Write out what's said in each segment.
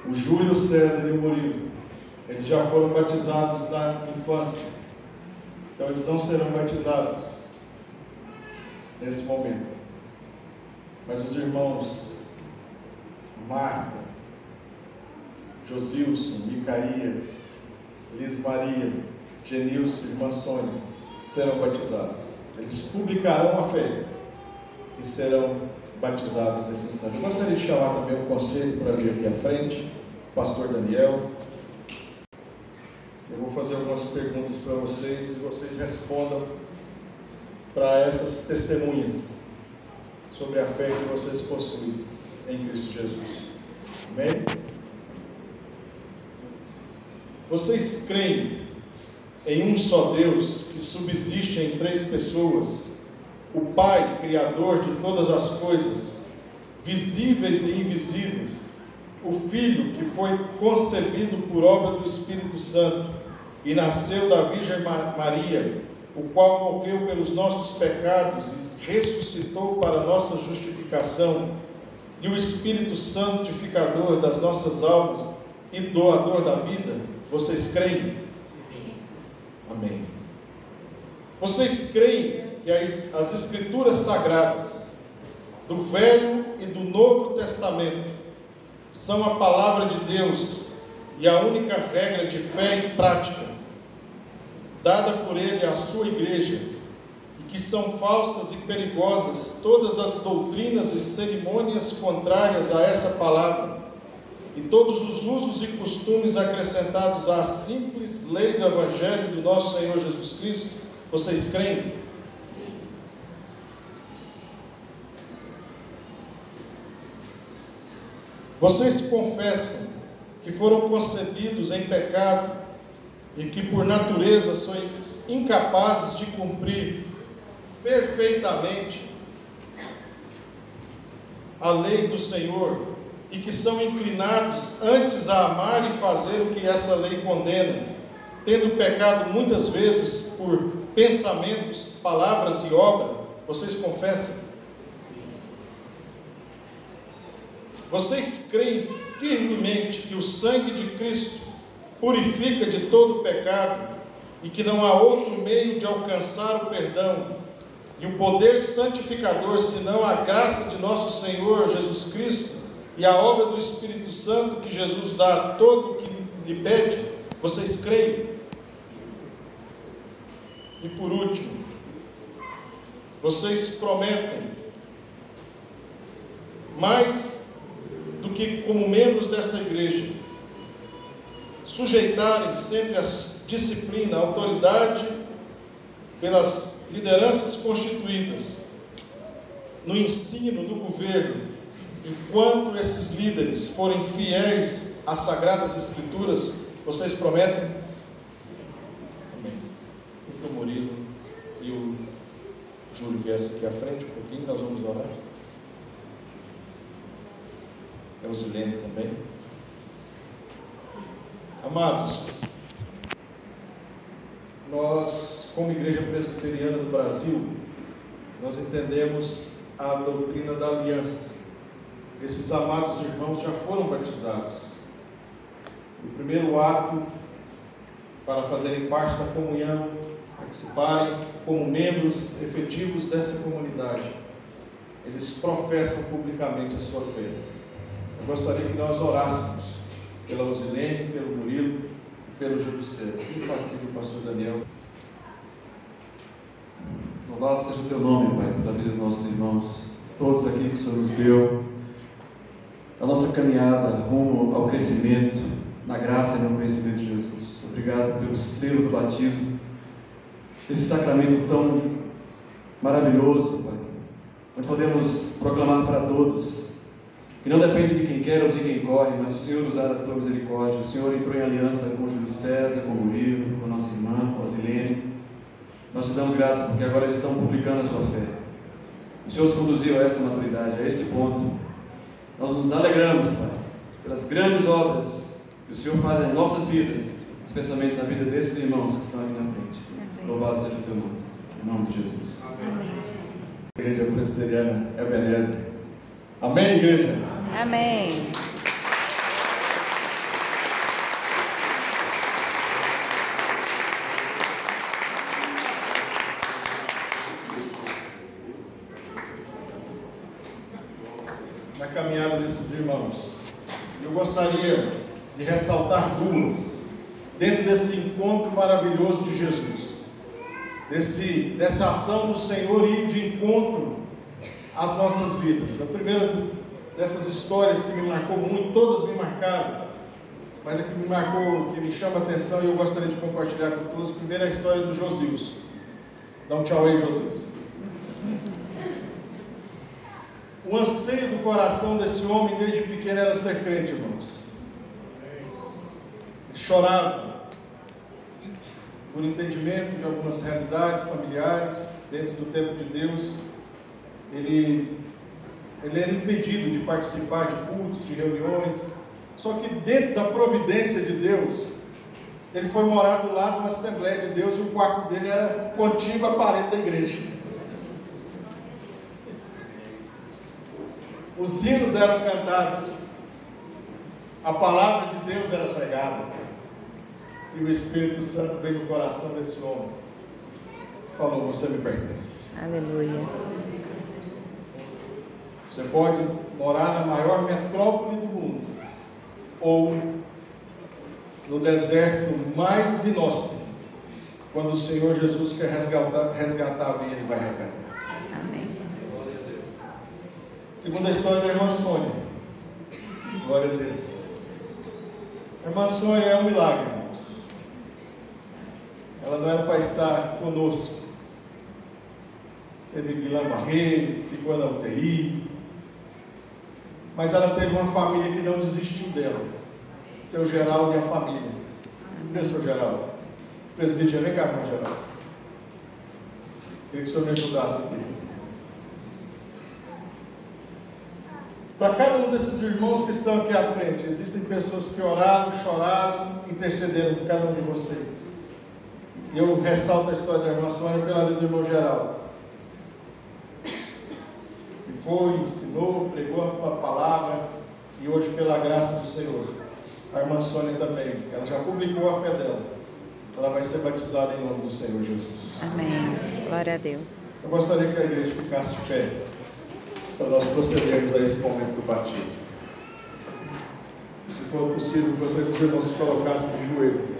O Júlio César e o Murilo, eles já foram batizados na infância. Então eles não serão batizados nesse momento. Mas os irmãos Marta, Josilson, Micaías, Liz Maria, Genilson e irmã Sônia serão batizados. Eles publicarão a fé e serão batizados nesse instante. Eu gostaria de chamar também o conselho para vir aqui à frente, o pastor Daniel. Eu vou fazer algumas perguntas para vocês e vocês respondam para essas testemunhas sobre a fé que vocês possuem em Cristo Jesus. Amém? Vocês creem em um só Deus que subsiste em três pessoas, o Pai, Criador de todas as coisas, visíveis e invisíveis, o Filho que foi concebido por obra do Espírito Santo e nasceu da Virgem Maria, o qual morreu pelos nossos pecados e ressuscitou para nossa justificação, e o Espírito Santificador das nossas almas e doador da vida? Vocês creem? Amém. Vocês creem que as Escrituras Sagradas do Velho e do Novo Testamento são a palavra de Deus e a única regra de fé e prática dada por Ele à sua igreja, e que são falsas e perigosas todas as doutrinas e cerimônias contrárias a essa palavra, e todos os usos e costumes acrescentados à simples lei do Evangelho do nosso Senhor Jesus Cristo? Vocês creem? Vocês confessam que foram concebidos em pecado e que por natureza sois incapazes de cumprir perfeitamente a lei do Senhor, e que são inclinados antes a amar e fazer o que essa lei condena, tendo pecado muitas vezes por pensamentos, palavras e obra? Vocês confessam? Vocês creem firmemente que o sangue de Cristo purifica de todo o pecado e que não há outro meio de alcançar o perdão e o poder santificador senão a graça de nosso Senhor Jesus Cristo e a obra do Espírito Santo que Jesus dá a todo o que lhe pede? Vocês creem? E por último, vocês prometem, mais do que como membros dessa igreja, sujeitarem sempre a disciplina, a autoridade pelas lideranças constituídas, no ensino, no governo, enquanto esses líderes forem fiéis às Sagradas Escrituras? Vocês prometem? Amém. O Murilo e o Júlio viessem aqui à frente um pouquinho, nós vamos orar. É o Zilene também. Amados, nós, como Igreja Presbiteriana do Brasil, nós entendemos a doutrina da aliança. Esses amados irmãos já foram batizados. O primeiro ato para fazerem parte da comunhão, participarem como membros efetivos dessa comunidade, eles professam publicamente a sua fé. Eu gostaria que nós orássemos pela Rosilene, pelo Murilo e pelo Júlio César. E partir do pastor Daniel. Louvado seja o teu nome, Pai, pela vida dos nossos irmãos, todos aqui que o Senhor nos deu, a nossa caminhada rumo ao crescimento, na graça e no conhecimento de Jesus. Obrigado pelo selo do batismo, esse sacramento tão maravilhoso, Pai, onde podemos proclamar para todos que não depende de quem quer ou de quem corre, mas o Senhor usar a tua misericórdia. O Senhor entrou em aliança com o Júlio César, com o Murilo, com a nossa irmã, com a Zilene. Nós te damos graça porque agora eles estão publicando a sua fé. O Senhor os conduziu a esta maturidade, a este ponto. Nós nos alegramos, Pai, pelas grandes obras que o Senhor faz em nossas vidas, especialmente na vida desses irmãos que estão aqui na frente. Louvado seja o teu nome, em nome de Jesus. Amém. Igreja Presbiteriana Ebenezer. Amém, igreja? Amém. irmãos. Eu gostaria de ressaltar duas, dentro desse encontro maravilhoso de Jesus, dessa ação do Senhor ir de encontro às nossas vidas. A primeira dessas histórias que me marcou muito, todas me marcaram, mas a que me marcou, que me chama a atenção e eu gostaria de compartilhar com todos, primeiro é a história do Josias. Dá um tchau aí, Josias. O anseio do coração desse homem desde pequeno era ser crente, irmãos. Ele chorava por entendimento de algumas realidades familiares dentro do tempo de Deus. Ele era impedido de participar de cultos, de reuniões. Só que dentro da providência de Deus, ele foi morar do lado de uma Assembleia de Deus e o quarto dele era contíguo à parede da igreja. Os hinos eram cantados, a palavra de Deus era pregada, e o Espírito Santo veio no coração desse homem. Falou: você me pertence. Aleluia. Você pode morar na maior metrópole do mundo, ou no deserto mais inóspito. Quando o Senhor Jesus quer resgatar alguém, Ele vai resgatar. Amém. Segunda história da irmã Sônia. Glória a Deus. A irmã Sônia é um milagre, irmãos. Ela não era para estar conosco. Teve Guillain-Barré, ficou na UTI. Mas ela teve uma família que não desistiu dela. Seu Geraldo e a família. Cadê o seu Geraldo? Presbítero, vem cá, irmão Geraldo. Queria que o senhor me ajudasse aqui. Para cada um desses irmãos que estão aqui à frente, existem pessoas que oraram, choraram, intercederam por cada um de vocês. E eu ressalto a história da irmã Sônia pela vida do irmão Geraldo. E foi, ensinou, pregou a palavra, e hoje, pela graça do Senhor, a irmã Sônia também, ela já publicou a fé dela. Ela vai ser batizada em nome do Senhor Jesus. Amém. Glória a Deus. Eu gostaria que a igreja ficasse de pé, para nós procedermos a esse momento do batismo. Se for possível, gostaria que os irmãos se colocassem de joelho.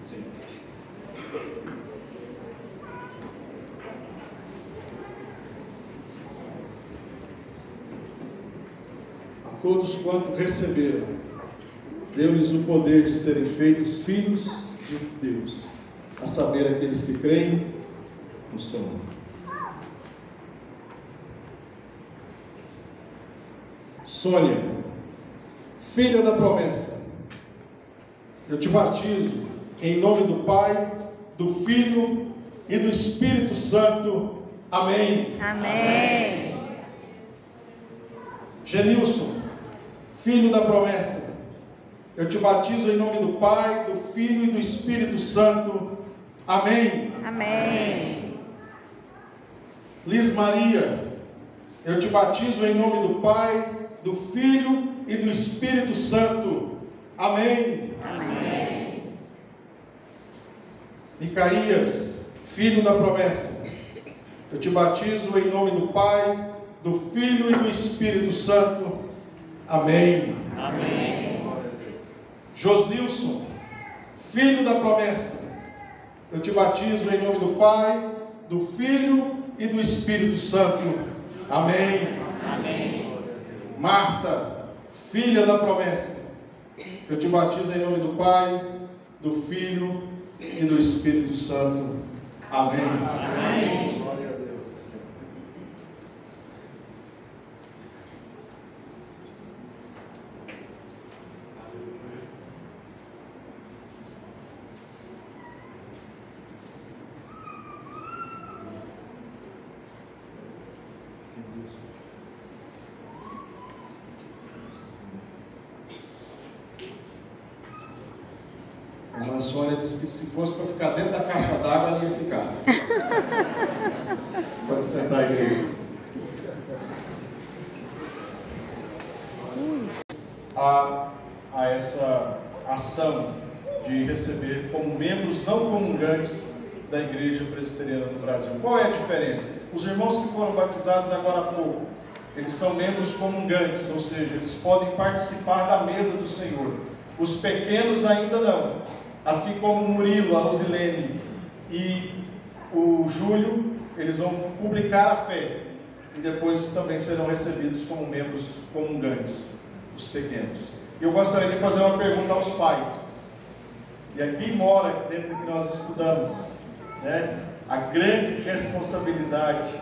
Sim. A todos quanto receberam, deu-lhes o poder de serem feitos filhos de Deus, a saber, aqueles que creem no seu nome. Sônia, filha da promessa, eu te batizo em nome do Pai, do Filho e do Espírito Santo. Amém. Amém. Genilson, filho da promessa, eu te batizo em nome do Pai, do Filho e do Espírito Santo. Amém. Amém. Liz Maria, eu te batizo em nome do Pai, do Filho e do Espírito Santo. Amém. Amém. Micaías, filho da promessa, eu te batizo em nome do Pai, do Filho e do Espírito Santo. Amém. Amém. Josilson, filho da promessa, eu te batizo em nome do Pai, do Filho e do Espírito Santo. Amém. Amém. Marta, filha da promessa, eu te batizo em nome do Pai, do Filho e do Espírito Santo. Amém. Amém. Glória a Deus. A irmã Sônia disse que se fosse para ficar dentro da caixa d'água, ela ia ficar. Pode sentar aí, igreja. A essa ação de receber como membros não comungantes da Igreja Presbiteriana do Brasil. Qual é a diferença? Os irmãos que foram batizados agora há pouco, eles são membros comungantes, ou seja, eles podem participar da mesa do Senhor. Os pequenos ainda não, assim como o Murilo, a Alzilene e o Júlio, eles vão publicar a fé e depois também serão recebidos como membros comungantes, os pequenos. Eu gostaria de fazer uma pergunta aos pais, e aqui mora, dentro do que nós estudamos, né, a grande responsabilidade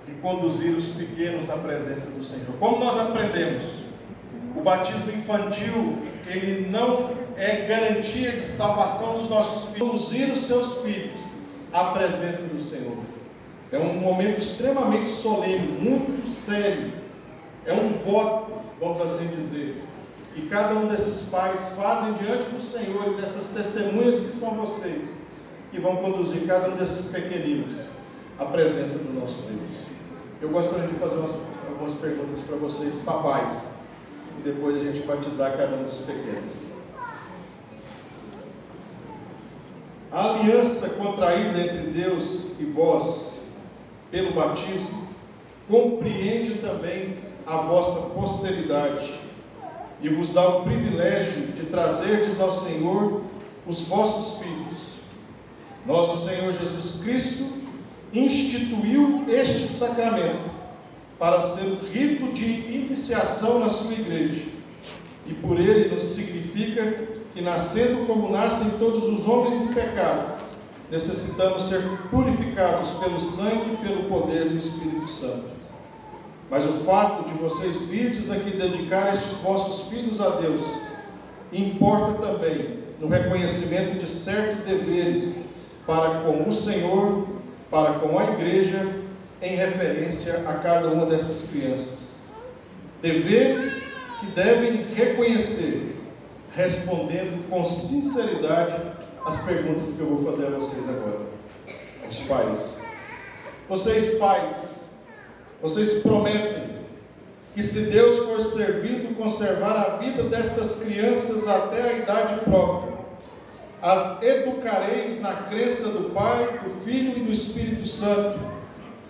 de conduzir os pequenos na presença do Senhor. Como nós aprendemos, o batismo infantil, ele não é garantia de salvação dos nossos filhos. Conduzir os seus filhos à presença do Senhor é um momento extremamente solene, muito sério. É um voto, vamos assim dizer, que cada um desses pais fazem diante do Senhor e dessas testemunhas que são vocês, que vão conduzir cada um desses pequeninos à presença do nosso Deus. Eu gostaria de fazer algumas perguntas para vocês, papais, e depois a gente batizar cada um dos pequenos. A aliança contraída entre Deus e vós, pelo batismo, compreende também a vossa posteridade, e vos dá o privilégio de trazerdes ao Senhor os vossos filhos. Nosso Senhor Jesus Cristo instituiu este sacramento para ser o rito de iniciação na sua igreja, e por ele nos significa que, nascendo como nascem todos os homens em pecado, necessitamos ser purificados pelo sangue e pelo poder do Espírito Santo. Mas o fato de vocês virdes aqui dedicar estes vossos filhos a Deus importa também no reconhecimento de certos deveres para com o Senhor, para com a igreja, em referência a cada uma dessas crianças. Deveres que devem reconhecer, respondendo com sinceridade as perguntas que eu vou fazer a vocês agora. Os pais. Vocês pais, vocês prometem que, se Deus for servido conservar a vida destas crianças até a idade própria, as educareis na crença do Pai, do Filho e do Espírito Santo,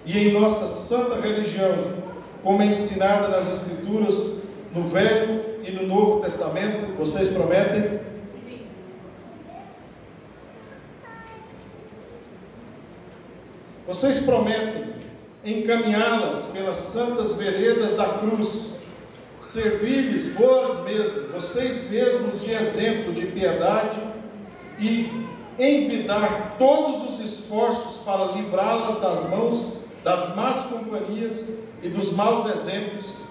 e em nossa santa religião, como é ensinada nas Escrituras, no Velho e no Novo Testamento? Vocês prometem? Vocês prometem encaminhá-las pelas santas veredas da cruz, servir-lhes vós mesmos, vocês mesmos, de exemplo de piedade, e envidar todos os esforços para livrá-las das mãos das más companhias e dos maus exemplos,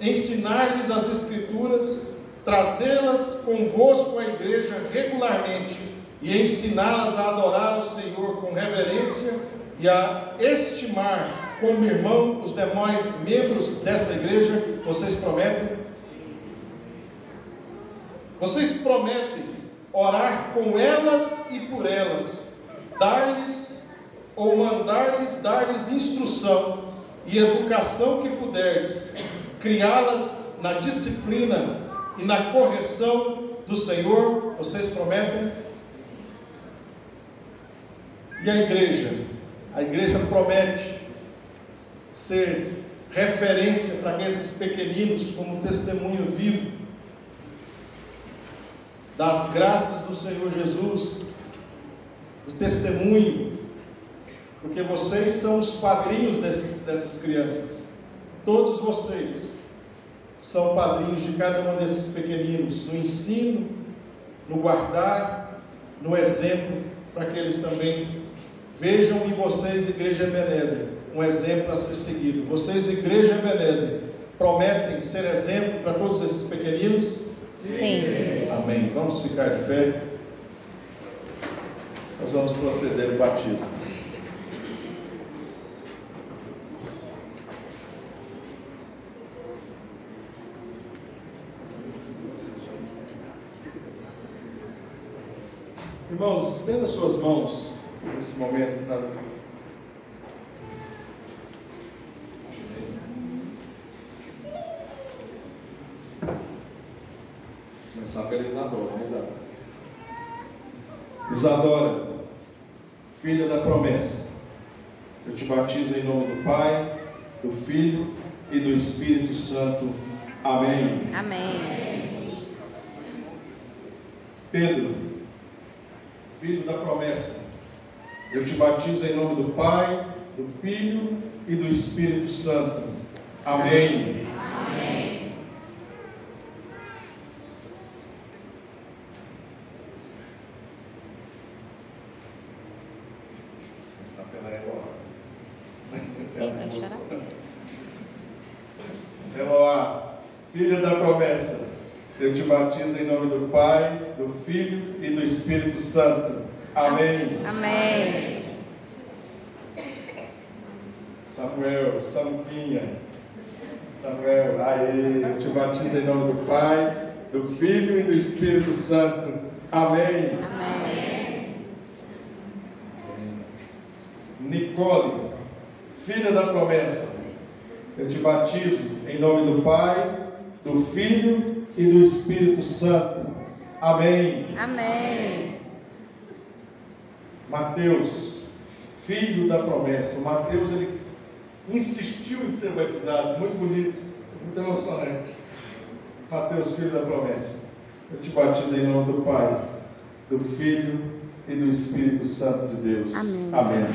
ensinar-lhes as Escrituras, trazê-las convosco à igreja regularmente e ensiná-las a adorar ao Senhor com reverência e a estimar como irmão os demais membros dessa igreja? Vocês prometem? Vocês prometem orar com elas e por elas, dar-lhes ou mandar-lhes, dar-lhes instrução e educação que puderdes, criá-las na disciplina e na correção do Senhor? Vocês prometem? E a igreja? A igreja promete ser referência para esses pequeninos, como testemunho vivo das graças do Senhor Jesus, o testemunho, porque vocês são os padrinhos dessas crianças. Todos vocês são padrinhos de cada um desses pequeninos, no ensino, no guardar, no exemplo, para que eles também vejam em vocês, Igreja Ebenezer, um exemplo a ser seguido. Vocês, Igreja Ebenezer, prometem ser exemplo para todos esses pequeninos? Sim. Amém. Vamos ficar de pé. Nós vamos proceder ao batismo. Irmãos, estenda suas mãos nesse momento. Começar pela Isadora, né, Isadora? Isadora, filha da promessa, eu te batizo em nome do Pai, do Filho e do Espírito Santo. Amém. Amém. Pedro, filho da promessa, eu te batizo em nome do Pai, do Filho e do Espírito Santo. Amém. Amém. Essa pela Eloá. Vai chorar? Eloá, filha da promessa, eu te batizo em nome do Pai, do Filho e do Espírito Santo. Amém. Amém. Samuel, Samuquinha, Samuel, aê, eu te batizo em nome do Pai, do Filho e do Espírito Santo. Amém. Amém. Nicole, filha da promessa, eu te batizo em nome do Pai, do Filho e do Espírito Santo. Amém. Amém. Mateus, filho da promessa. O Mateus, ele insistiu em ser batizado. Muito bonito, muito emocionante. Mateus, filho da promessa, eu te batizo em nome do Pai, do Filho e do Espírito Santo de Deus. Amém. Amém.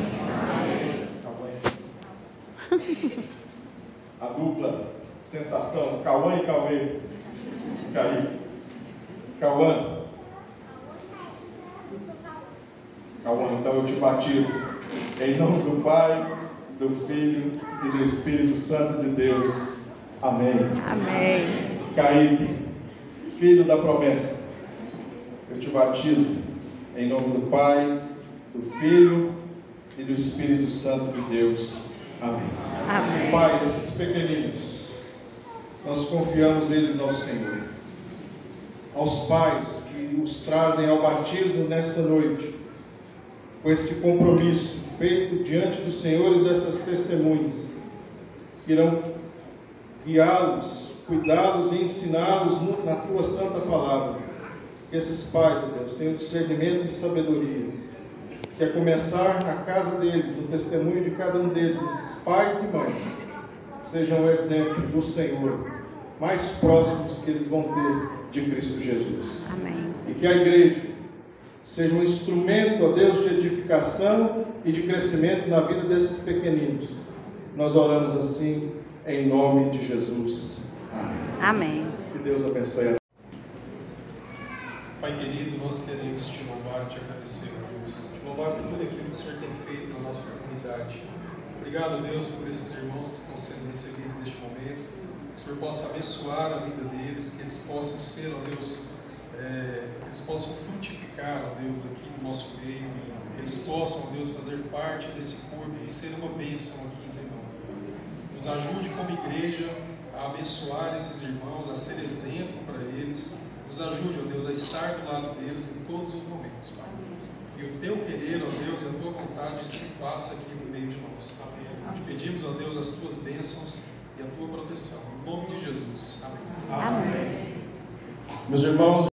A dupla sensação, Cauã e Cauê. Cauã, então eu te batizo em nome do Pai, do Filho e do Espírito Santo de Deus. Amém. Amém. Kaique, filho da promessa, eu te batizo em nome do Pai, do Filho e do Espírito Santo de Deus. Amém. Amém. Pai, esses pequeninos, nós confiamos eles ao Senhor. Aos pais que os trazem ao batismo nessa noite, com esse compromisso feito diante do Senhor e dessas testemunhas, que irão guiá-los, cuidá-los e ensiná-los na Tua Santa Palavra. Que esses pais, ó Deus, tenham discernimento e sabedoria, que a começar na casa deles, no testemunho de cada um deles, esses pais e mães, sejam o exemplo do Senhor, mais próximos que eles vão ter de Cristo Jesus. Amém. E que a igreja seja um instrumento, ó Deus, de edificação e de crescimento na vida desses pequeninos. Nós oramos assim, em nome de Jesus. Amém. Amém. Que Deus abençoe a Pai querido, nós queremos te louvar e te agradecer, Deus. Te louvar por tudo aquilo que o Senhor tem feito na nossa comunidade. Obrigado, Deus, por esses irmãos que estão sendo recebidos neste momento. Que o Senhor possa abençoar a vida deles, que eles possam ser, ó Deus, que eles possam frutificar, ó Deus, aqui no nosso meio. Que eles possam, ó Deus, fazer parte desse corpo e ser uma bênção aqui entre nós. Nos ajude como igreja a abençoar esses irmãos, a ser exemplo para eles. Nos ajude, ó Deus, a estar do lado deles em todos os momentos, Pai. Que o Teu querer, ó Deus, e a Tua vontade se faça aqui no meio de nós. Te pedimos, ó Deus, as Tuas bênçãos e a Tua proteção. Em nome de Jesus. Amém. Amém. Meus irmãos,